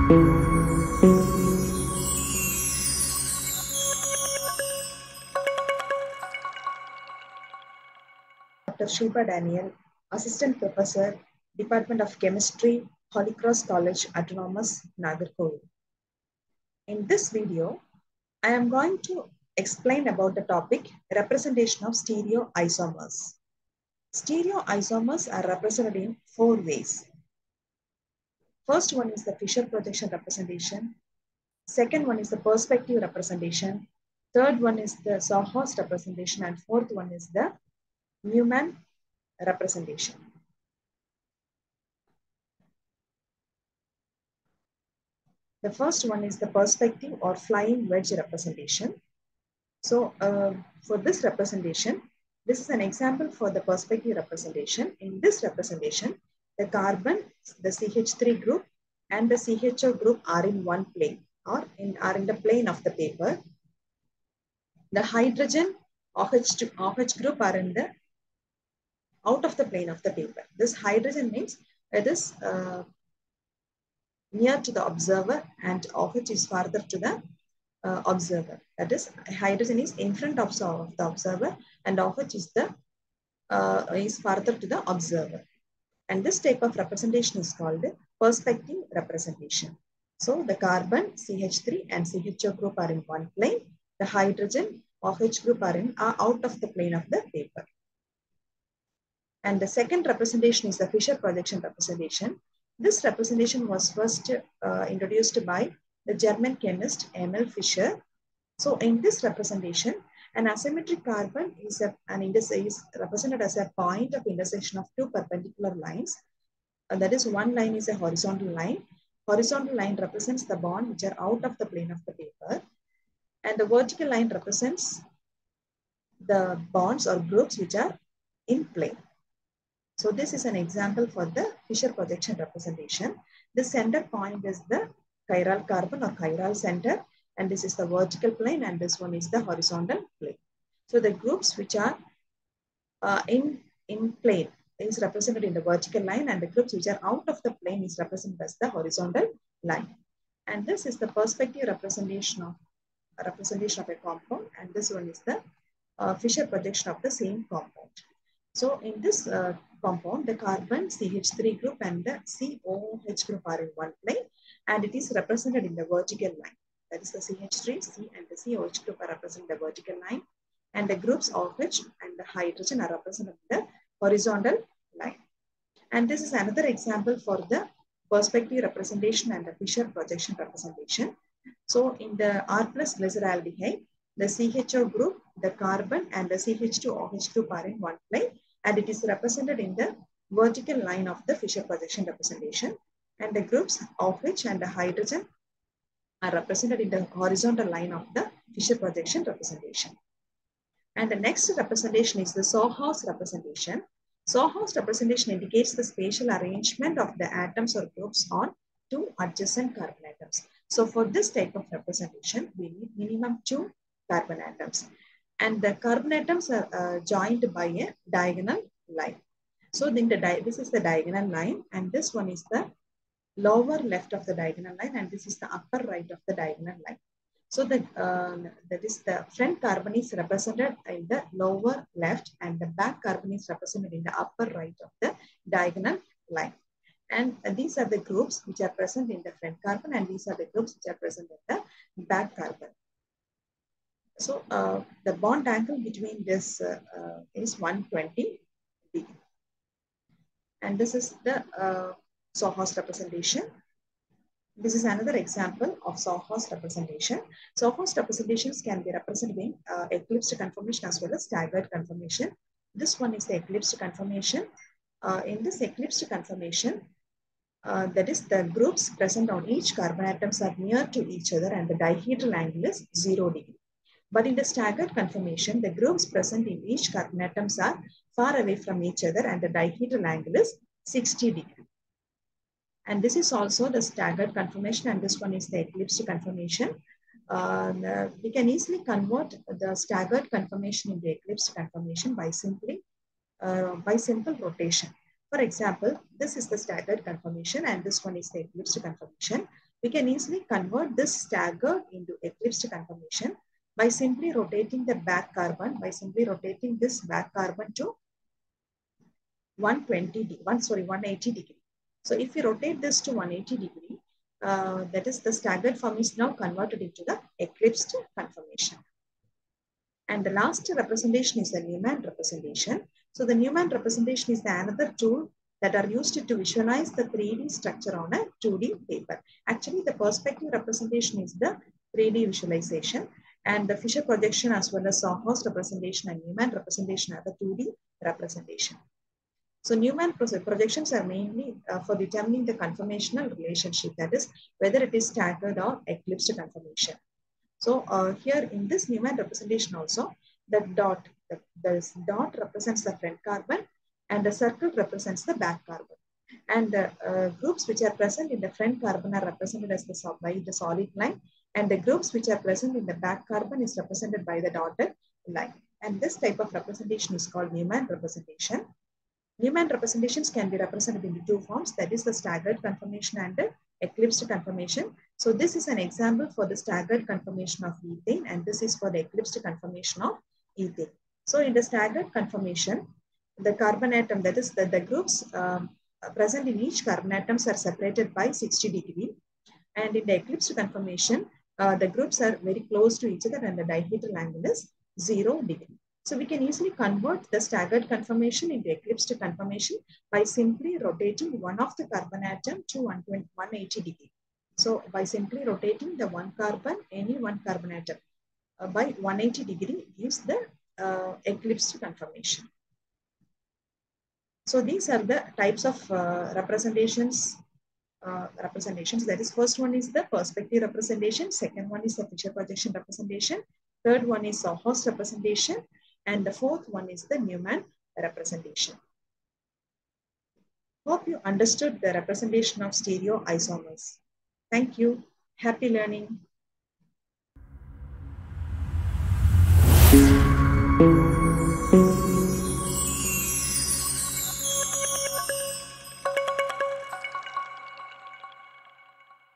Dr. Sheeba Daniel, Assistant Professor, Department of Chemistry, Holy Cross College, Autonomous, Nagarkoil. In this video, I am going to explain about the topic representation of stereoisomers. Stereoisomers are represented in 4 ways. First one is the Fisher projection representation. Second one is the perspective representation. Third one is the Sawhorse representation. And fourth one is the Newman representation. The first one is the perspective or flying wedge representation. So for this representation, this is an example for the perspective representation. In this representation, the carbon, the CH3 group and the CHO group are in one plane or are in the plane of the paper. The hydrogen OH group are in the out of the plane of the paper. This hydrogen means it is near to the observer and OH is farther to the observer. That is, hydrogen is in front of the observer and OH is farther to the observer. And this type of representation is called perspective representation. So the carbon, CH3 and CHO group are in one plane. The hydrogen, OH group are out of the plane of the paper. And the second representation is the Fisher projection representation. This representation was first introduced by the German chemist Emil Fischer. So in this representation, an asymmetric carbon is represented as a point of intersection of two perpendicular lines. That is, one line is a horizontal line. Horizontal line represents the bond which are out of the plane of the paper. And the vertical line represents the bonds or groups which are in plane. So this is an example for the Fisher projection representation. The center point is the chiral carbon or chiral center, and this is the vertical plane, and this one is the horizontal plane. So the groups which are in plane is represented in the vertical line, and the groups which are out of the plane is represented as the horizontal line. And this is the perspective representation of a compound, and this one is the Fisher projection of the same compound. So in this compound, the carbon CH3 group and the COOH group are in one plane, and it is represented in the vertical line. That is, the CH3, C and the COH group are represented in the vertical line, and the groups OH and the hydrogen are represented in the horizontal line. And this is another example for the perspective representation and the Fisher projection representation. So in the R plus glyceraldehyde, the CHO group, the carbon and the CH2OH group are in one plane, and it is represented in the vertical line of the Fisher projection representation. And the groups OH and the hydrogen are represented in the horizontal line of the Fisher projection representation. And the next representation is the Sawhorse representation. Sawhorse representation indicates the spatial arrangement of the atoms or groups on two adjacent carbon atoms. So for this type of representation, we need minimum 2 carbon atoms. And the carbon atoms are joined by a diagonal line. So this is the diagonal line, and this one is the lower left of the diagonal line, and this is the upper right of the diagonal line. So that is, the front carbon is represented in the lower left, and the back carbon is represented in the upper right of the diagonal line. And these are the groups which are present in the front carbon, and these are the groups which are present in the back carbon. So the bond angle between this is 120 degree. And this is the Sawhorse representation. This is another example of Sawhorse representation. Sawhorse representations can be represented in eclipsed conformation as well as staggered conformation. This one is the eclipsed conformation. In this eclipsed conformation, that is, the groups present on each carbon atoms are near to each other and the dihedral angle is 0 degree. But in the staggered conformation, the groups present in each carbon atoms are far away from each other and the dihedral angle is 60 degree. And this is also the staggered conformation, and this one is the eclipsed conformation. We can easily convert the staggered conformation into eclipsed conformation by simple rotation. For example, this is the staggered conformation, and this one is the eclipsed conformation. We can easily convert this staggered into eclipsed conformation by simply rotating the back carbon, by simply rotating this back carbon to 180 degree. So if we rotate this to 180 degree, that is the staggered form is now converted into the eclipsed conformation. And the last representation is the Newman representation. So the Newman representation is the another tool that are used to visualize the 3D structure on a 2D paper. Actually, the perspective representation is the 3D visualization, and the Fisher projection as well as Sawhorse representation and Newman representation are the 2D representation. So Newman projections are mainly for determining the conformational relationship, that is whether it is staggered or eclipsed conformation. So here in this Newman representation also, the dot represents the front carbon and the circle represents the back carbon. And the groups which are present in the front carbon are represented as by the solid line, and the groups which are present in the back carbon is represented by the dotted line. And this type of representation is called Newman representation. Newman representations can be represented in two forms, that is the staggered conformation and the eclipsed conformation. So this is an example for the staggered conformation of ethane, and this is for the eclipsed conformation of ethane. So in the staggered conformation, the carbon atom, that is the groups present in each carbon atoms are separated by 60 degree. And in the eclipsed conformation, the groups are very close to each other and the dihedral angle is 0 degree. So we can easily convert the staggered conformation into eclipsed conformation by simply rotating one of the carbon atom to 180 degree. So by simply rotating the any one carbon atom by 180 degree gives the eclipsed conformation. So these are the types of representations. That is, first one is the perspective representation, second one is the Fisher projection representation, third one is Sawhorse representation, and the fourth one is the Newman representation. Hope you understood the representation of stereoisomers. Thank you. Happy learning.